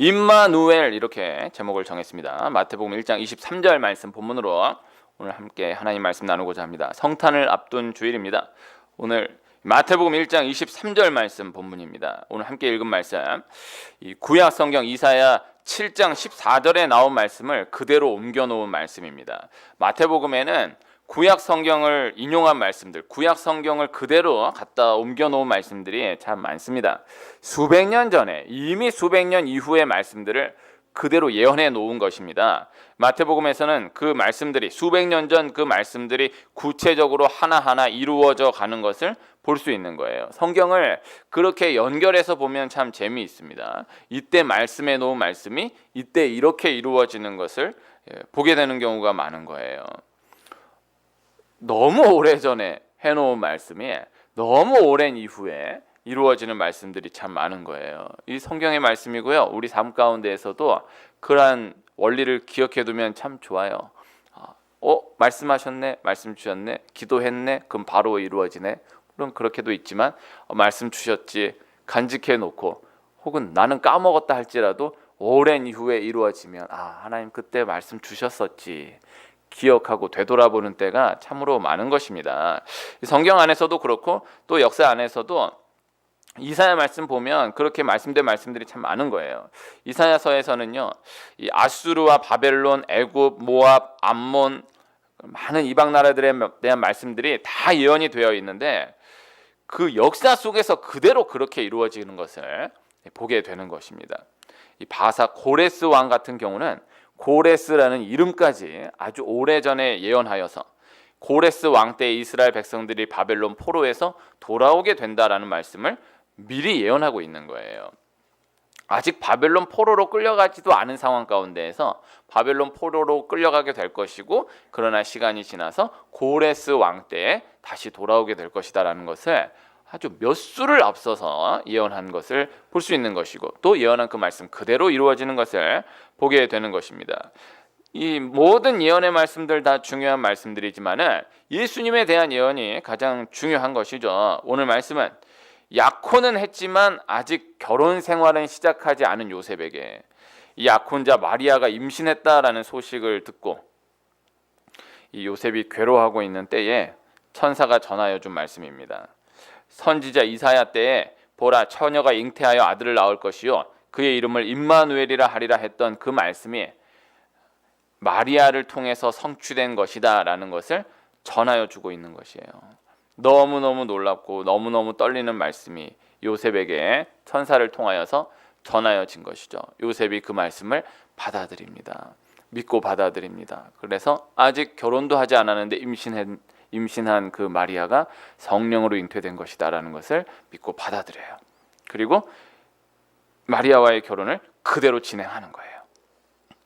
임마누엘 이렇게 제목을 정했습니다. 마태복음 1장 23절 말씀 본문으로 오늘 함께 하나님 말씀 나누고자 합니다. 성탄을 앞둔 주일입니다. 오늘 마태복음 1장 23절 말씀 본문입니다. 오늘 함께 읽은 말씀, 이 구약 성경 이사야 7장 14절에 나온 말씀을 그대로 옮겨 놓은 말씀입니다. 마태복음에는 구약 성경을 인용한 말씀들, 구약 성경을 그대로 갖다 옮겨 놓은 말씀들이 참 많습니다. 수백 년 전에, 이미 수백 년 이후의 말씀들을 그대로 예언해 놓은 것입니다. 마태복음에서는 그 말씀들이, 수백 년 전 그 말씀들이 구체적으로 하나하나 이루어져 가는 것을 볼 수 있는 거예요. 성경을 그렇게 연결해서 보면 참 재미있습니다. 이때 말씀해 놓은 말씀이 이때 이렇게 이루어지는 것을 보게 되는 경우가 많은 거예요. 너무 오래전에 해놓은 말씀이 너무 오랜 이후에 이루어지는 말씀들이 참 많은 거예요. 이 성경의 말씀이고요. 우리 삶 가운데에서도 그러한 원리를 기억해 두면 참 좋아요. 말씀하셨네, 말씀 주셨네, 기도했네, 그럼 바로 이루어지네. 물론 그렇게도 있지만 말씀 주셨지 간직해 놓고 혹은 나는 까먹었다 할지라도 오랜 이후에 이루어지면 하나님 그때 말씀 주셨었지 기억하고 되돌아보는 때가 참으로 많은 것입니다. 성경 안에서도 그렇고 또 역사 안에서도 이사야 말씀 보면 그렇게 말씀된 말씀들이 참 많은 거예요. 이사야서에서는요, 이 아수르와 바벨론, 애굽, 모압, 암몬 많은 이방 나라들에 대한 말씀들이 다 예언이 되어 있는데 그 역사 속에서 그대로 그렇게 이루어지는 것을 보게 되는 것입니다. 이 바사 고레스 왕 같은 경우는 고레스라는 이름까지 아주 오래전에 예언하여서 고레스 왕 때 이스라엘 백성들이 바벨론 포로에서 돌아오게 된다라는 말씀을 미리 예언하고 있는 거예요. 아직 바벨론 포로로 끌려가지도 않은 상황 가운데에서 바벨론 포로로 끌려가게 될 것이고 그러나 시간이 지나서 고레스 왕 때에 다시 돌아오게 될 것이다라는 것을 아주 몇 수를 앞서서 예언한 것을 볼 수 있는 것이고 또 예언한 그 말씀 그대로 이루어지는 것을 보게 되는 것입니다. 이 모든 예언의 말씀들 다 중요한 말씀들이지만은 예수님에 대한 예언이 가장 중요한 것이죠. 오늘 말씀은 약혼은 했지만 아직 결혼 생활은 시작하지 않은 요셉에게 이 약혼자 마리아가 임신했다라는 소식을 듣고 이 요셉이 괴로워하고 있는 때에 천사가 전하여 준 말씀입니다. 선지자 이사야 때에 보라 처녀가 잉태하여 아들을 낳을 것이요 그의 이름을 임마누엘이라 하리라 했던 그 말씀이 마리아를 통해서 성취된 것이다 라는 것을 전하여 주고 있는 것이에요. 너무너무 놀랍고 너무너무 떨리는 말씀이 요셉에게 천사를 통하여서 전하여진 것이죠. 요셉이 그 말씀을 받아들입니다. 믿고 받아들입니다. 그래서 아직 결혼도 하지 않았는데 임신한 그 마리아가 성령으로 잉태된 것이다라는 것을 믿고 받아들여요. 그리고 마리아와의 결혼을 그대로 진행하는 거예요.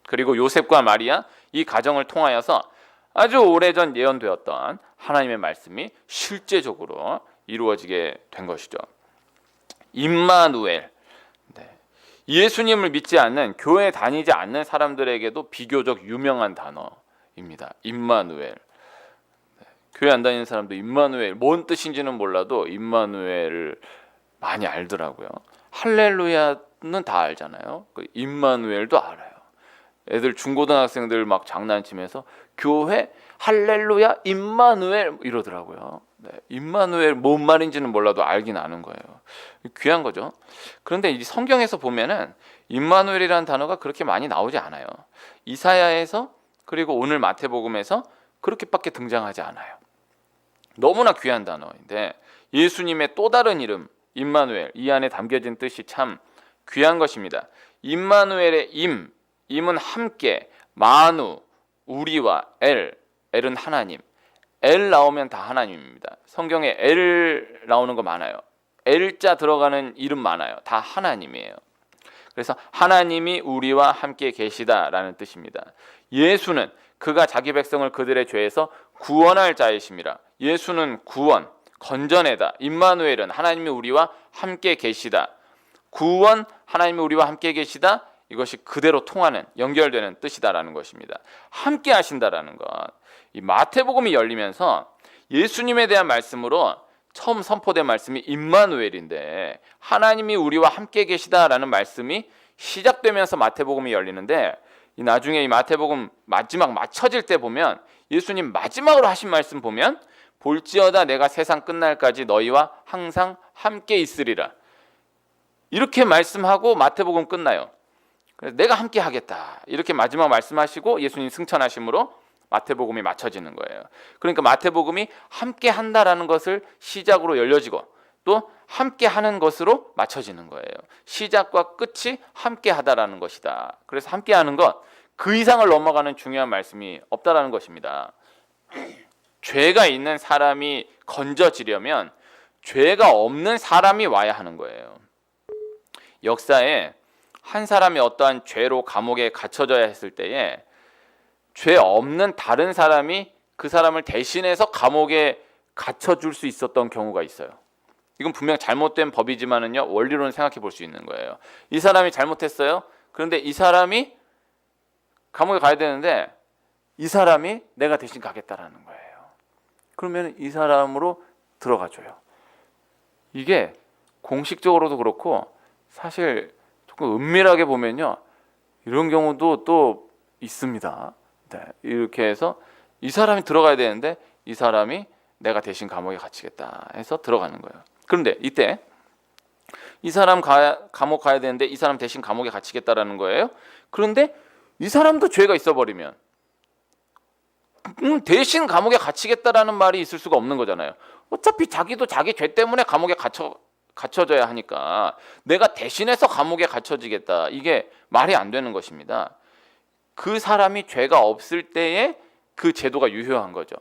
그리고 요셉과 마리아 이 가정을 통하여서 아주 오래전 예언되었던 하나님의 말씀이 실제적으로 이루어지게 된 것이죠. 임마누엘, 예수님을 믿지 않는 교회에 다니지 않는 사람들에게도 비교적 유명한 단어입니다. 임마누엘. 교회 안 다니는 사람도 임마누엘 뭔 뜻인지는 몰라도 임마누엘을 많이 알더라고요. 할렐루야는 다 알잖아요. 임마누엘도 알아요. 애들 중고등학생들 막 장난치면서 교회 할렐루야 임마누엘 이러더라고요. 임마누엘 뭔 말인지는 몰라도 알긴 아는 거예요. 귀한 거죠. 그런데 이 성경에서 보면은 임마누엘이라는 단어가 그렇게 많이 나오지 않아요. 이사야에서 그리고 오늘 마태복음에서 그렇게밖에 등장하지 않아요. 너무나 귀한 단어인데 예수님의 또 다른 이름 임마누엘, 이 안에 담겨진 뜻이 참 귀한 것입니다. 임마누엘의 임은 함께, 마누, 우리와 엘은 하나님. 엘 나오면 다 하나님입니다. 성경에 엘 나오는 거 많아요. 엘자 들어가는 이름 많아요. 다 하나님이에요. 그래서 하나님이 우리와 함께 계시다라는 뜻입니다. 예수는 그가 자기 백성을 그들의 죄에서 구원할 자이심이라. 예수는 구원, 건전해다. 임마누엘은 하나님이 우리와 함께 계시다. 구원, 하나님이 우리와 함께 계시다. 이것이 그대로 통하는, 연결되는 뜻이다라는 것입니다. 함께 하신다라는 것. 이 마태복음이 열리면서 예수님에 대한 말씀으로 처음 선포된 말씀이 임마누엘인데 하나님이 우리와 함께 계시다라는 말씀이 시작되면서 마태복음이 열리는데 나중에 이 마태복음 마지막 맞춰질 때 보면 예수님 마지막으로 하신 말씀 보면 볼지어다 내가 세상 끝날까지 너희와 항상 함께 있으리라. 이렇게 말씀하고 마태복음 끝나요. 그래서 내가 함께 하겠다. 이렇게 마지막 말씀하시고 예수님 승천하심으로 마태복음이 맞춰지는 거예요. 그러니까 마태복음이 함께 한다라는 것을 시작으로 열려지고 또 함께 하는 것으로 맞춰지는 거예요. 시작과 끝이 함께 하다라는 것이다. 그래서 함께 하는 것, 그 이상을 넘어가는 중요한 말씀이 없다라는 것입니다. 죄가 있는 사람이 건져지려면 죄가 없는 사람이 와야 하는 거예요. 역사에 한 사람이 어떠한 죄로 감옥에 갇혀져야 했을 때에 죄 없는 다른 사람이 그 사람을 대신해서 감옥에 갇혀줄 수 있었던 경우가 있어요. 이건 분명 잘못된 법이지만은요, 원리로는 생각해 볼 수 있는 거예요. 이 사람이 잘못했어요. 그런데 이 사람이 감옥에 가야 되는데 이 사람이 내가 대신 가겠다라는 거예요. 그러면 이 사람으로 들어가줘요. 이게 공식적으로도 그렇고 사실 조금 은밀하게 보면요, 이런 경우도 또 있습니다. 네, 이렇게 해서 이 사람이 들어가야 되는데 이 사람이 내가 대신 감옥에 갇히겠다 해서 들어가는 거예요. 그런데 이때 이 사람 감옥 가야 되는데 이 사람 대신 감옥에 갇히겠다라는 거예요. 그런데 이 사람도 죄가 있어버리면 대신 감옥에 갇히겠다라는 말이 있을 수가 없는 거잖아요. 어차피 자기도 자기 죄 때문에 감옥에 갇혀져야 하니까 내가 대신해서 감옥에 갇혀지겠다, 이게 말이 안 되는 것입니다. 그 사람이 죄가 없을 때에 그 제도가 유효한 거죠.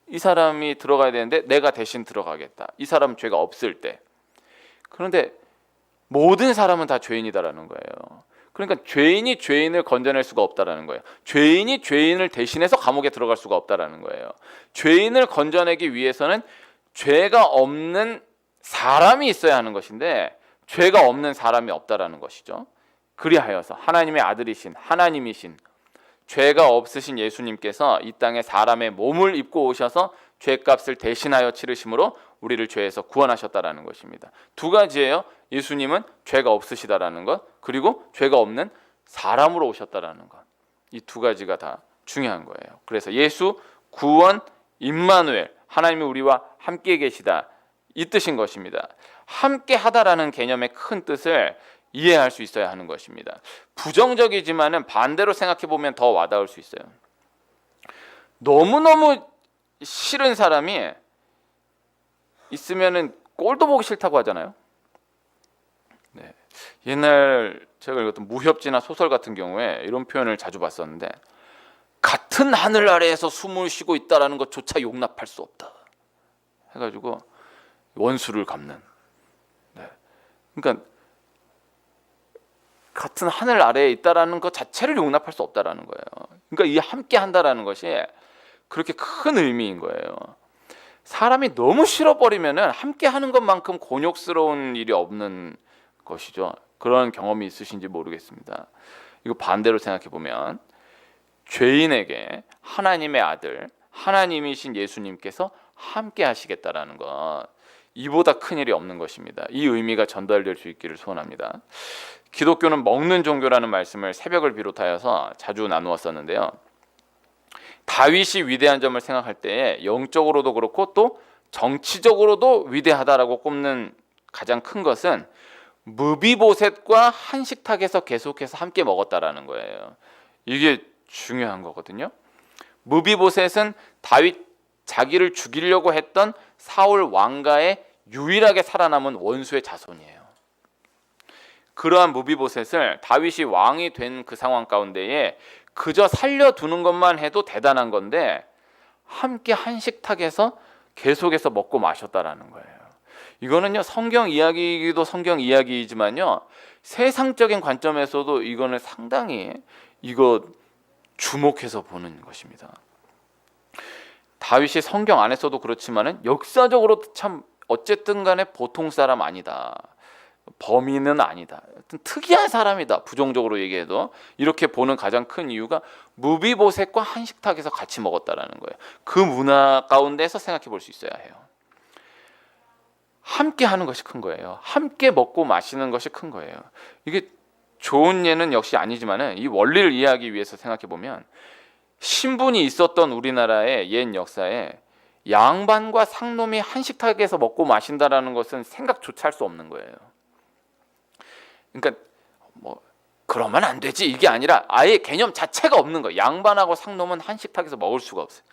이 사람이 들어가야 되는데 내가 대신 들어가겠다, 이 사람 죄가 없을 때. 그런데 모든 사람은 다 죄인이다라는 거예요. 그러니까 죄인이 죄인을 건져낼 수가 없다라는 거예요. 죄인이 죄인을 대신해서 감옥에 들어갈 수가 없다라는 거예요. 죄인을 건져내기 위해서는 죄가 없는 사람이 있어야 하는 것인데 죄가 없는 사람이 없다라는 것이죠. 그리하여서 하나님의 아들이신 하나님이신 죄가 없으신 예수님께서 이 땅에 사람의 몸을 입고 오셔서 죄값을 대신하여 치르심으로 우리를 죄에서 구원하셨다라는 것입니다. 두 가지예요. 예수님은 죄가 없으시다라는 것, 그리고 죄가 없는 사람으로 오셨다라는 것. 이 두 가지가 다 중요한 거예요. 그래서 예수, 구원, 임마누엘, 하나님이 우리와 함께 계시다, 이 뜻인 것입니다. 함께 하다라는 개념의 큰 뜻을 이해할 수 있어야 하는 것입니다. 부정적이지만은 반대로 생각해 보면 더 와닿을 수 있어요. 너무너무 싫은 사람이 있으면은 꼴도 보기 싫다고 하잖아요. 네. 옛날 제가 읽었던 무협지나 소설 같은 경우에 이런 표현을 자주 봤었는데, 같은 하늘 아래에서 숨을 쉬고 있다라는 것조차 용납할 수 없다 해가지고 원수를 갚는. 네. 그러니까 같은 하늘 아래에 있다라는 것 자체를 용납할 수 없다라는 거예요. 그러니까 이 함께 한다라는 것이 그렇게 큰 의미인 거예요. 사람이 너무 싫어버리면은 함께 하는 것만큼 곤욕스러운 일이 없는 것이죠. 그런 경험이 있으신지 모르겠습니다. 이거 반대로 생각해 보면 죄인에게 하나님의 아들, 하나님이신 예수님께서 함께 하시겠다라는 것, 이보다 큰 일이 없는 것입니다. 이 의미가 전달될 수 있기를 소원합니다. 기독교는 먹는 종교라는 말씀을 새벽을 비롯하여서 자주 나누었었는데요. 다윗이 위대한 점을 생각할 때에 영적으로도 그렇고 또 정치적으로도 위대하다라고 꼽는 가장 큰 것은 무비보셋과 한식탁에서 계속해서 함께 먹었다라는 거예요. 이게 중요한 거거든요. 무비보셋은 다윗 자기를 죽이려고 했던 사울 왕가의 유일하게 살아남은 원수의 자손이에요. 그러한 무비보셋을 다윗이 왕이 된 그 상황 가운데에 그저 살려두는 것만 해도 대단한 건데 함께 한식탁에서 계속해서 먹고 마셨다라는 거예요. 이거는요, 성경 이야기이기도 성경 이야기이지만요, 세상적인 관점에서도 이거는 상당히 이거 주목해서 보는 것입니다. 다윗이 성경 안에서도 그렇지만은 역사적으로도 참 어쨌든 간에 보통 사람 아니다, 범인은 아니다, 특이한 사람이다, 부정적으로 얘기해도 이렇게 보는 가장 큰 이유가 무비보셋과 한식탁에서 같이 먹었다라는 거예요. 그 문화 가운데서 생각해 볼 수 있어야 해요. 함께 하는 것이 큰 거예요. 함께 먹고 마시는 것이 큰 거예요. 이게 좋은 예는 역시 아니지만은 이 원리를 이해하기 위해서 생각해 보면 신분이 있었던 우리나라의 옛 역사에 양반과 상놈이 한 식탁에서 먹고 마신다라는 것은 생각조차 할 수 없는 거예요. 그러니까 뭐 그러면 안 되지 이게 아니라 아예 개념 자체가 없는 거예요. 양반하고 상놈은 한 식탁에서 먹을 수가 없어요.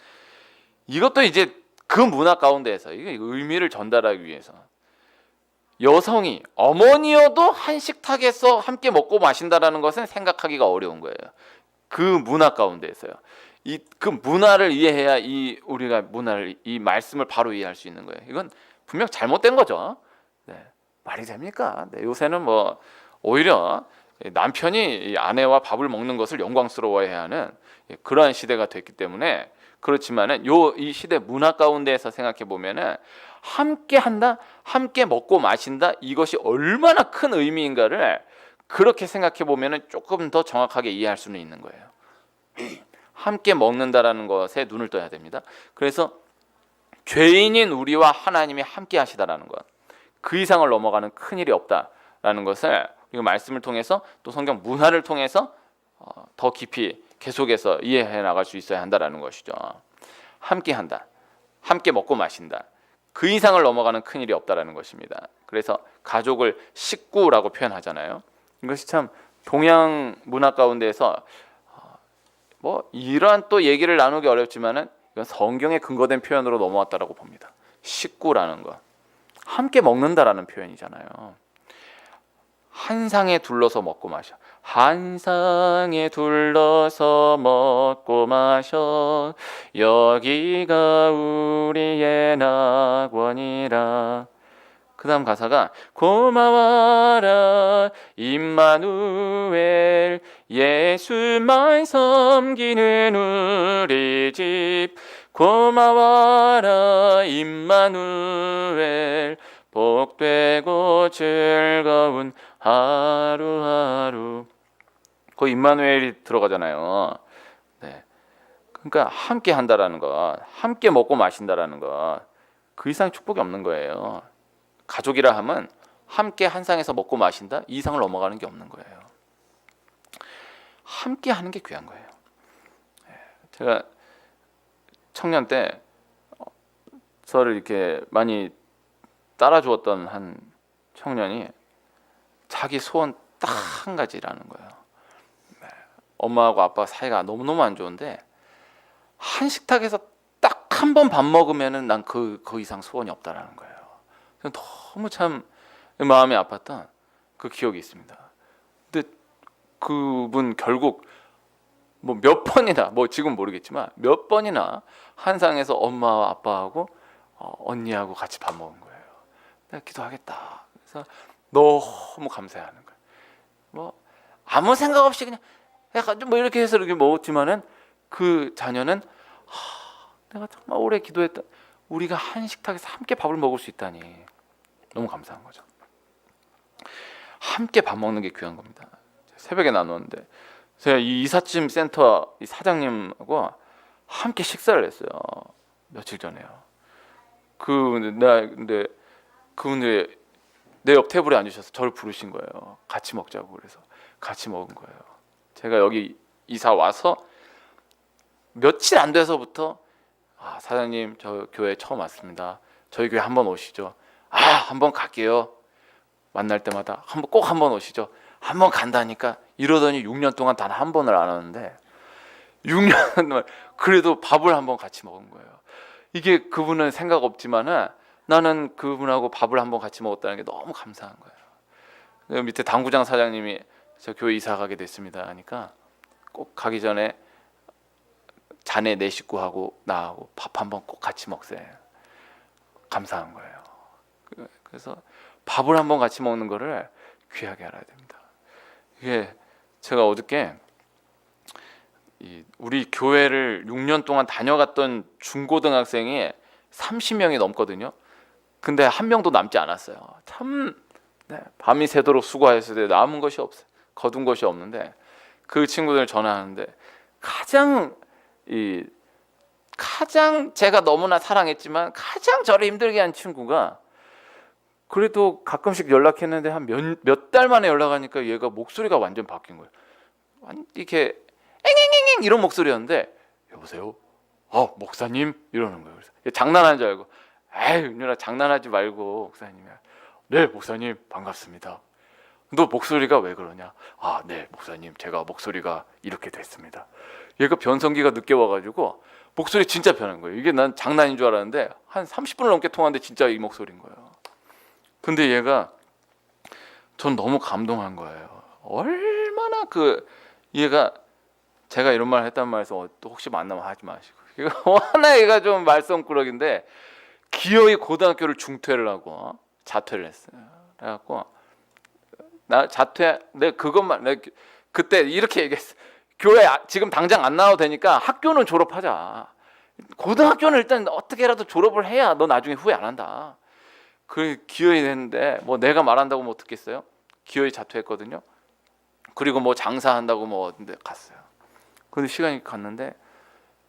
이것도 이제 그 문화 가운데에서 이게 의미를 전달하기 위해서 여성이 어머니여도 한 식탁에서 함께 먹고 마신다라는 것은 생각하기가 어려운 거예요. 그 문화 가운데에서요. 그 문화를 이해해야 우리가 문화를 이 말씀을 바로 이해할 수 있는 거예요. 이건 분명 잘못된 거죠. 네. 말이 됩니까? 네. 요새는 뭐 오히려 남편이 아내와 밥을 먹는 것을 영광스러워해야 하는 그러한 시대가 됐기 때문에 그렇지만은 이 시대 문화 가운데에서 생각해 보면은 함께 한다, 함께 먹고 마신다 이것이 얼마나 큰 의미인가를 그렇게 생각해 보면은 조금 더 정확하게 이해할 수는 있는 거예요. 함께 먹는다라는 것에 눈을 떠야 됩니다. 그래서 죄인인 우리와 하나님이 함께 하시다라는 것, 그 이상을 넘어가는 큰 일이 없다라는 것을 이 말씀을 통해서 또 성경 문화를 통해서 더 깊이 계속해서 이해해 나갈 수 있어야 한다라는 것이죠. 함께 한다, 함께 먹고 마신다, 그 이상을 넘어가는 큰 일이 없다라는 것입니다. 그래서 가족을 식구라고 표현하잖아요. 이것이 참 동양 문화 가운데에서 뭐 이러한 또 얘기를 나누기 어렵지만은 이건 성경에 근거된 표현으로 넘어왔다라고 봅니다. 식구라는 것, 함께 먹는다라는 표현이잖아요. 한 상에 둘러서 먹고 마셔. 한 상에 둘러서 먹고 마셔. 여기가 우리의 낙원이라. 그 다음 가사가 고마워라 임마누엘 예수만 섬기는 우리 집. 고마워라 임마누엘 복되고 즐거운 하루하루. 그 임마누엘이 들어가잖아요. 네. 그러니까 함께 한다라는 것, 함께 먹고 마신다라는 것, 그 이상 축복이 없는 거예요. 가족이라 하면 함께 한 상에서 먹고 마신다 이 이상을 넘어가는 게 없는 거예요. 함께 하는 게 귀한 거예요. 제가 청년 때 저를 이렇게 많이 따라주었던 한 청년이 자기 소원 딱 한 가지라는 거예요. 엄마하고 아빠 사이가 너무너무 안 좋은데 한 식탁에서 딱 한 번 밥 먹으면은 난 그 이상 소원이 없다라는 거예요. 너무 참 마음이 아팠던 그 기억이 있습니다. 근데 그분 결국 뭐 몇 번이나 뭐 지금 모르겠지만 몇 번이나 한 상에서 엄마와 아빠하고 언니하고 같이 밥 먹은 거예요. 내가 기도하겠다. 그래서 너무 감사해하는 거예요. 뭐 아무 생각 없이 그냥 약간 좀 뭐 이렇게 해서 이렇게 먹었지만은 그 자녀는 내가 정말 오래 기도했다. 우리가 한 식탁에서 함께 밥을 먹을 수 있다니 너무 감사한 거죠. 함께 밥 먹는 게 귀한 겁니다. 새벽에 나누었는데 제가 이 이삿짐 센터 이 사장님하고 함께 식사를 했어요. 며칠 전에요. 근데 그분이 내 옆 테이블에 앉으셔서 저를 부르신 거예요. 같이 먹자고. 그래서 같이 먹은 거예요. 제가 여기 이사 와서 며칠 안 돼서부터 사장님 저 교회 처음 왔습니다. 저희 교회 한번 오시죠. 한번 갈게요. 만날 때마다 꼭 한번 오시죠. 한번 간다니까 이러더니 6년 동안 단 한 번을 안 왔는데 6년 동안 그래도 밥을 한번 같이 먹은 거예요. 이게 그분은 생각 없지만은 나는 그분하고 밥을 한번 같이 먹었다는 게 너무 감사한 거예요. 밑에 당구장 사장님이 저 교회 이사 가게 됐습니다 하니까 꼭 가기 전에 자네 내 식구하고 나하고 밥 한번 꼭 같이 먹세요. 감사한 거예요. 그래서 밥을 한번 같이 먹는 거를 귀하게 알아야 됩니다. 이게 제가 어저께 우리 교회를 6년 동안 다녀갔던 중고등학생이 30명이 넘거든요. 근데 한 명도 남지 않았어요. 참 밤이 새도록 수고하였을 때 남은 것이 없어요. 거둔 것이 없는데 그 친구들 전화하는데 가장 제가 너무나 사랑했지만 가장 저를 힘들게 한 친구가 그래도 가끔씩 연락했는데 한 몇 달 만에 연락하니까 얘가 목소리가 완전 바뀐 거예요. 이렇게 앵앵앵앵 이런 목소리였는데 여보세요? 목사님? 이러는 거예요. 그래서 장난하는 줄 알고 에이 윤준아 장난하지 말고 목사님이야. 네 목사님 반갑습니다. 너 목소리가 왜 그러냐? 네 목사님 제가 목소리가 이렇게 됐습니다. 얘가 변성기가 늦게 와가지고 목소리 진짜 변한 거예요. 이게 난 장난인 줄 알았는데 한 30분을 넘게 통화하는데 진짜 이 목소리인 거예요. 근데 얘가 전 너무 감동한 거예요. 얼마나 얘가 제가 이런 말 했단 말해서 또 혹시 만나면 하지 마시고 워낙 얘가 좀 말썽꾸러기인데 기어이 고등학교를 중퇴를 하고 자퇴를 했어요. 그래갖고 나 자퇴 내 그것만 내 그때 이렇게 얘기했어. 교회 지금 당장 안 나와도 되니까 학교는 졸업하자. 고등학교는 일단 어떻게라도 졸업을 해야 너 나중에 후회 안 한다. 그 기어이 했는데 뭐 내가 말한다고 뭐 듣겠어요? 기어이 자퇴했거든요. 그리고 뭐 장사한다고 뭐 어딘데 갔어요. 근데 시간이 갔는데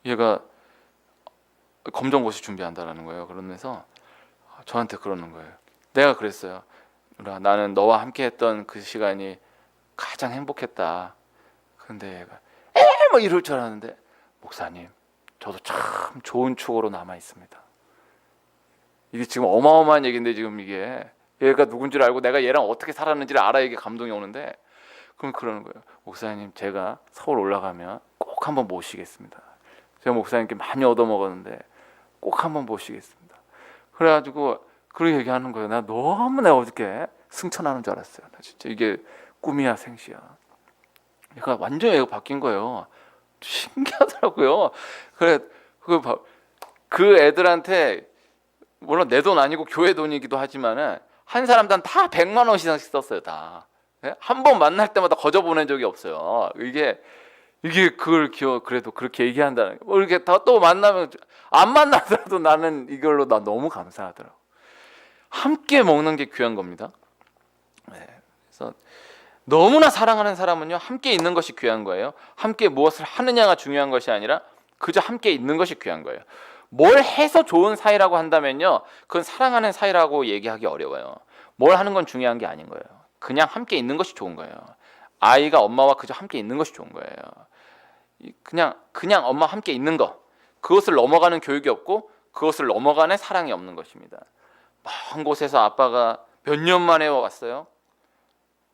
얘가 검정고시 준비한다라는 거예요. 그러면서 저한테 그러는 거예요. 내가 그랬어요. 나는 너와 함께했던 그 시간이 가장 행복했다. 근데 얘가 뭐 이럴 줄 알았는데 목사님 저도 참 좋은 추억으로 남아 있습니다. 이게 지금 어마어마한 얘기인데 지금 이게 얘가 누군지를 알고 내가 얘랑 어떻게 살았는지를 알아야 이게 감동이 오는데 그럼 그러는 거예요. 목사님 제가 서울 올라가면 꼭 한번 모시겠습니다. 제가 목사님께 많이 얻어먹었는데 꼭 한번 모시겠습니다. 그래가지고 그렇게 얘기하는 거예요. 나 너무 내가 어저께 승천하는 줄 알았어요. 나 진짜 이게 꿈이야 생시야. 얘가 완전 얘가 바뀐 거예요. 신기하더라고요. 그래 그 애들한테 물론 내 돈 아니고 교회 돈이기도 하지만은 한 사람당 다 100만 원씩 썼어요. 다. 한 번 만날 때마다 거저 보낸 적이 없어요. 이게 그걸 그래도 그렇게 얘기한다는 거. 이렇게 또 만나면 안 만나더라도 나는 이걸로 나 너무 감사하더라고. 함께 먹는 게 귀한 겁니다. 네. 그래서 너무나 사랑하는 사람은요 함께 있는 것이 귀한 거예요. 함께 무엇을 하느냐가 중요한 것이 아니라 그저 함께 있는 것이 귀한 거예요. 뭘 해서 좋은 사이라고 한다면요 그건 사랑하는 사이라고 얘기하기 어려워요. 뭘 하는 건 중요한 게 아닌 거예요. 그냥 함께 있는 것이 좋은 거예요. 아이가 엄마와 그저 함께 있는 것이 좋은 거예요. 그냥 엄마 함께 있는 거, 그것을 넘어가는 교육이 없고 그것을 넘어가는 사랑이 없는 것입니다. 먼 곳에서 아빠가 몇 년 만에 왔어요.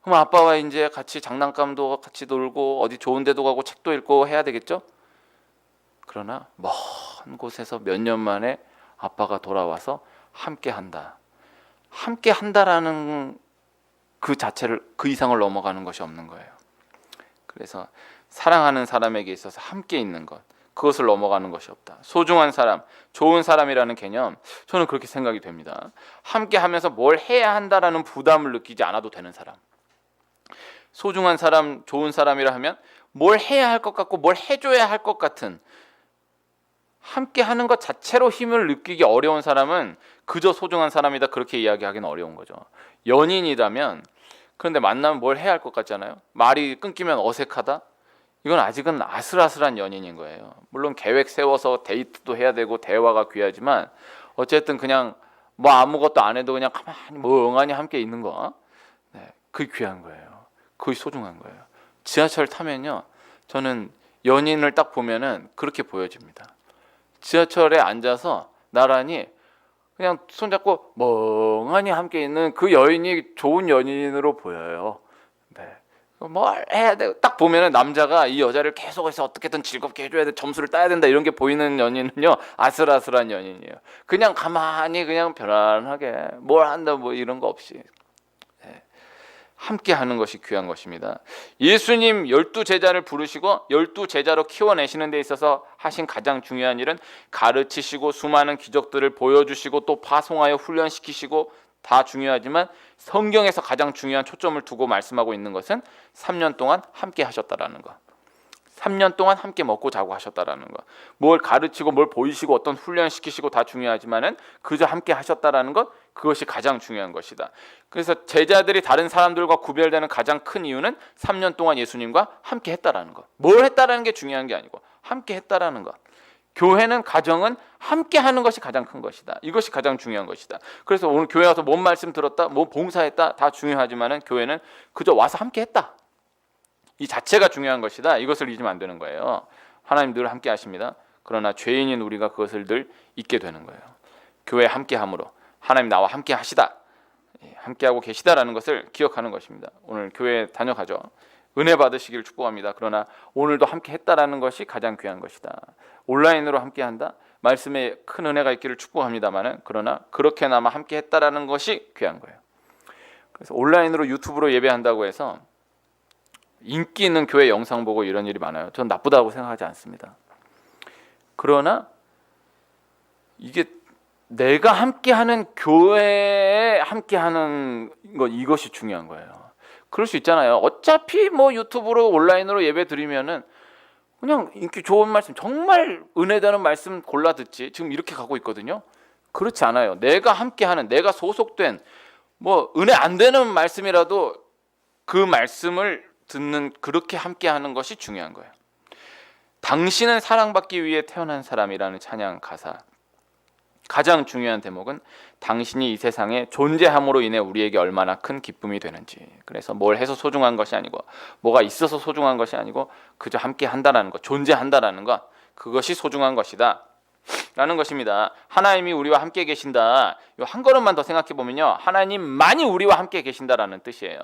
그럼 아빠와 이제 같이 장난감도 같이 놀고 어디 좋은 데도 가고 책도 읽고 해야 되겠죠? 그러나 먼 곳에서 몇 년 만에 아빠가 돌아와서 함께 한다. 함께 한다라는 그 자체를 그 이상을 넘어가는 것이 없는 거예요. 그래서 사랑하는 사람에게 있어서 함께 있는 것, 그것을 넘어가는 것이 없다. 소중한 사람, 좋은 사람이라는 개념, 저는 그렇게 생각이 됩니다. 함께 하면서 뭘 해야 한다라는 부담을 느끼지 않아도 되는 사람. 소중한 사람, 좋은 사람이라 하면 뭘 해야 할 것 같고 뭘 해줘야 할 것 같은, 함께 하는 것 자체로 힘을 느끼기 어려운 사람은 그저 소중한 사람이다 그렇게 이야기하기는 어려운 거죠. 연인이라면 그런데 만나면 뭘 해야 할 것 같잖아요. 말이 끊기면 어색하다. 이건 아직은 아슬아슬한 연인인 거예요. 물론 계획 세워서 데이트도 해야 되고 대화가 귀하지만 어쨌든 그냥 뭐 아무것도 안 해도 그냥 가만히 멍하니 함께 있는 거, 그게 귀한 거예요. 그게 소중한 거예요. 지하철 타면요, 저는 연인을 딱 보면은 그렇게 보여집니다. 지하철에 앉아서 나란히 그냥 손잡고 멍하니 함께 있는 그 여인이 좋은 연인으로 보여요. 네. 뭘 해야 돼? 딱 보면은 남자가 이 여자를 계속해서 어떻게든 즐겁게 해줘야 돼, 점수를 따야 된다 이런 게 보이는 연인은요 아슬아슬한 연인이에요. 그냥 가만히 그냥 편안하게 뭘 한다 뭐 이런 거 없이 함께 하는 것이 귀한 것입니다. 예수님 12제자를 부르시고 12제자로 키워내시는 데 있어서 하신 가장 중요한 일은 가르치시고 수많은 기적들을 보여주시고 또 파송하여 훈련시키시고 다 중요하지만 성경에서 가장 중요한 초점을 두고 말씀하고 있는 것은 3년 동안 함께 하셨다라는 것. 3년 동안 함께 먹고 자고 하셨다라는 것. 뭘 가르치고 뭘 보이시고 어떤 훈련시키시고 다 중요하지만은 그저 함께 하셨다라는 것, 그것이 가장 중요한 것이다. 그래서 제자들이 다른 사람들과 구별되는 가장 큰 이유는 3년 동안 예수님과 함께 했다라는 것. 뭘 했다라는 게 중요한 게 아니고 함께 했다라는 것. 교회는 가정은 함께 하는 것이 가장 큰 것이다. 이것이 가장 중요한 것이다. 그래서 오늘 교회 와서 뭔 말씀 들었다, 뭐 봉사했다 다 중요하지만은 교회는 그저 와서 함께 했다. 이 자체가 중요한 것이다. 이것을 잊으면 안 되는 거예요. 하나님 늘 함께 하십니다. 그러나 죄인인 우리가 그것을 늘 잊게 되는 거예요. 교회 함께함으로 하나님 나와 함께 하시다, 함께하고 계시다라는 것을 기억하는 것입니다. 오늘 교회 다녀가죠. 은혜 받으시기를 축복합니다. 그러나 오늘도 함께 했다라는 것이 가장 귀한 것이다. 온라인으로 함께 한다, 말씀에 큰 은혜가 있기를 축복합니다만은 그러나 그렇게나마 함께 했다라는 것이 귀한 거예요. 그래서 온라인으로 유튜브로 예배한다고 해서 인기 있는 교회 영상 보고 이런 일이 많아요. 전 나쁘다고 생각하지 않습니다. 그러나 이게 내가 함께하는 교회에 함께하는 것, 이것이 중요한 거예요. 그럴 수 있잖아요. 어차피 뭐 유튜브로 온라인으로 예배 드리면은 그냥 인기 좋은 말씀, 정말 은혜되는 말씀 골라 듣지. 지금 이렇게 가고 있거든요. 그렇지 않아요. 내가 함께하는, 내가 소속된 뭐 은혜 안 되는 말씀이라도 그 말씀을 듣는, 그렇게 함께하는 것이 중요한 거예요. 당신은 사랑받기 위해 태어난 사람이라는 찬양 가사, 가장 중요한 대목은 당신이 이 세상에 존재함으로 인해 우리에게 얼마나 큰 기쁨이 되는지. 그래서 뭘 해서 소중한 것이 아니고, 뭐가 있어서 소중한 것이 아니고, 그저 함께 한다라는 것, 존재한다라는 것, 그것이 소중한 것이다 라는 것입니다. 하나님이 우리와 함께 계신다, 이 한 걸음만 더 생각해 보면요, 하나님만이 우리와 함께 계신다라는 뜻이에요.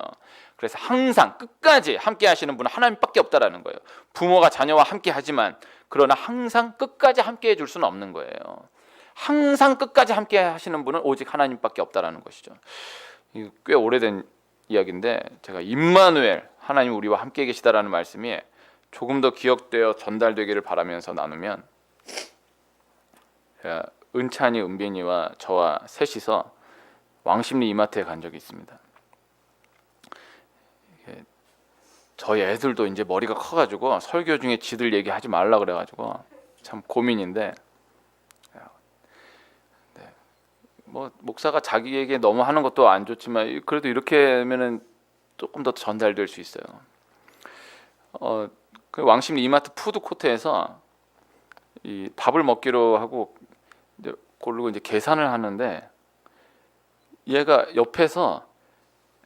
그래서 항상 끝까지 함께 하시는 분은 하나님밖에 없다라는 거예요. 부모가 자녀와 함께 하지만 그러나 항상 끝까지 함께 해줄 수는 없는 거예요. 항상 끝까지 함께 하시는 분은 오직 하나님밖에 없다라는 것이죠. 이거 꽤 오래된 이야기인데, 제가 임마누엘, 하나님 우리와 함께 계시다라는 말씀이 조금 더 기억되어 전달되기를 바라면서 나누면, 제가 은찬이, 은빈이와 저와 셋이서 왕십리 이마트에 간 적이 있습니다. 저희 애들도 이제 머리가 커가지고 설교 중에 지들 얘기하지 말라 그래가지고 참 고민인데, 뭐 목사가 자기에게 너무 하는 것도 안 좋지만 그래도 이렇게 하면은 조금 더 전달될 수 있어요. 그 왕십리 이마트 푸드 코트에서 이 밥을 먹기로 하고 이제 고르고 이제 계산을 하는데, 얘가 옆에서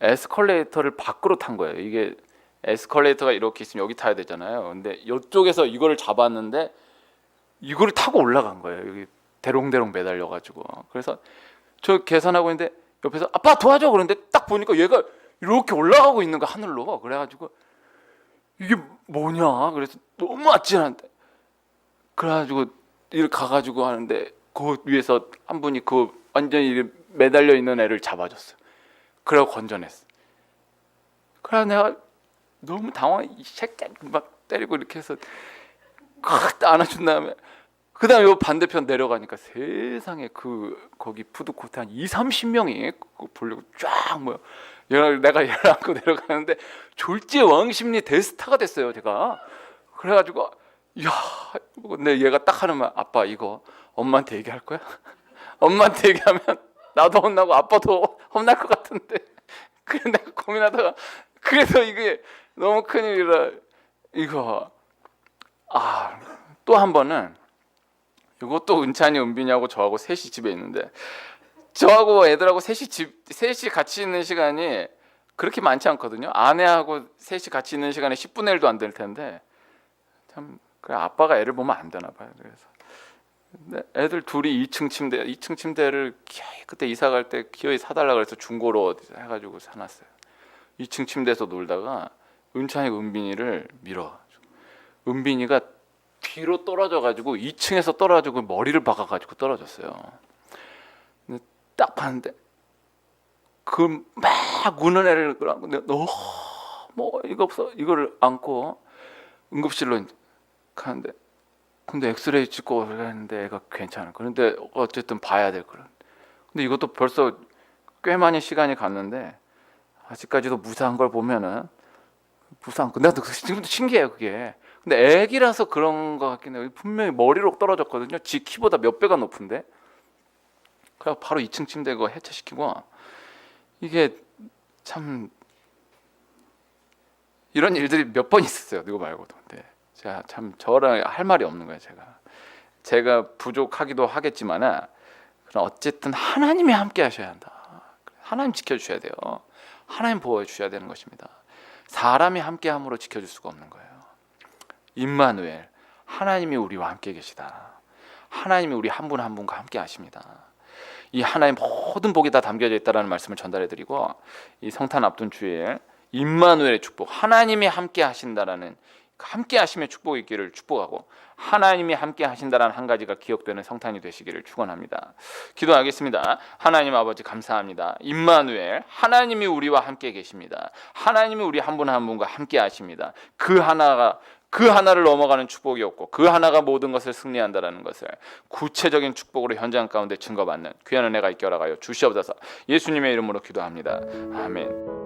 에스컬레이터를 밖으로 탄 거예요. 이게 에스컬레이터가 이렇게 있으면 여기 타야 되잖아요. 근데 이쪽에서 이거를 잡았는데 이거를 타고 올라간 거예요. 여기 대롱대롱 매달려 가지고. 그래서 저 계산하고 있는데 옆에서 아빠 도와줘 그러는데 딱 보니까 얘가 이렇게 올라가고 있는 거, 하늘로. 그래가지고 이게 뭐냐, 그래서 너무 아찔한데, 그래가지고 이렇게 가가지고 하는데 그 위에서 한 분이 그 완전히 매달려 있는 애를 잡아줬어요. 그래고 건져냈어. 그래 내가 너무 당황해. 이 새끼 막 때리고 이렇게 해서 칵 안아준 다음에, 그 다음에 요 반대편 내려가니까 세상에 거기 푸드코트 한 20-30명이 보려고 쫙 모여. 내가 얘를 안고 내려가는데 졸지에 왕십리 대스타가 됐어요, 제가. 그래가지고 야, 근데 얘가 딱 하는 말, 아빠 이거 엄마한테 얘기할 거야? 엄마한테 얘기하면 나도 혼나고 아빠도 혼날 것 같은데. 그래 내가 고민하다가, 그래서 이게 너무 큰일이라 이거. 또 한 번은, 이것도 은찬이, 은빈이하고 저하고 셋이 집에 있는데, 저하고 애들하고 셋이 같이 있는 시간이 그렇게 많지 않거든요. 아내하고 셋이 같이 있는 시간에 10분의 1도 안 될 텐데, 참 그래, 아빠가 애를 보면 안 되나 봐요. 그래서 근데 애들 둘이 2층 침대를 그때 이사 갈 때 기어이 사달라 그래서 중고로 해가지고 사놨어요. 2층 침대에서 놀다가 은찬이, 은빈이를 밀어. 은빈이가 뒤로 떨어져가지고 2층에서 떨어지고 머리를 박아가지고 떨어졌어요. 근데 딱 봤는데 그 막 우는 애를 뭐 이거 없어, 이거를 안고 응급실로 가는데, 근데 엑스레이 찍고 그랬는데 애가 괜찮아. 그런데 어쨌든 봐야 될 거라. 근데 이것도 벌써 꽤 많이 시간이 갔는데 아직까지도 무사한 걸 보면은, 무사한 거 내가 지금도 신기해요 그게. 근데 애기라서 그런 거 같긴 해요. 분명히 머리로 떨어졌거든요. 지 키보다 몇 배가 높은데. 그래서 바로 2층 침대 그거 해체시키고. 이게 참 이런 일들이 몇 번 있었어요, 누구 말고도. 근데 제가 참 저랑 할 말이 없는 거예요, 제가. 제가 부족하기도 하겠지만은 어쨌든 하나님이 함께 하셔야 한다. 하나님 지켜주셔야 돼요. 하나님 보호해 주셔야 되는 것입니다. 사람이 함께함으로 지켜줄 수가 없는 거예요. 임마누엘, 하나님이 우리와 함께 계시다. 하나님이 우리 한 분 한 분과 함께 하십니다. 이 하나님 모든 복이 다 담겨져 있다는 말씀을 전달해드리고, 이 성탄 앞둔 주일 임마누엘의 축복, 하나님이 함께 하신다라는, 함께 하심의 축복이 있기를 축복하고, 하나님이 함께 하신다라는 한 가지가 기억되는 성탄이 되시기를 축원합니다. 기도하겠습니다. 하나님 아버지 감사합니다. 임마누엘, 하나님이 우리와 함께 계십니다. 하나님이 우리 한 분 한 분과 함께 하십니다. 그 하나를 넘어가는 축복이 없고 그 하나가 모든 것을 승리한다라는 것을 구체적인 축복으로 현장 가운데 증거받는 귀한 은혜가 있게 허락하여 주시옵소서. 예수님의 이름으로 기도합니다. 아멘.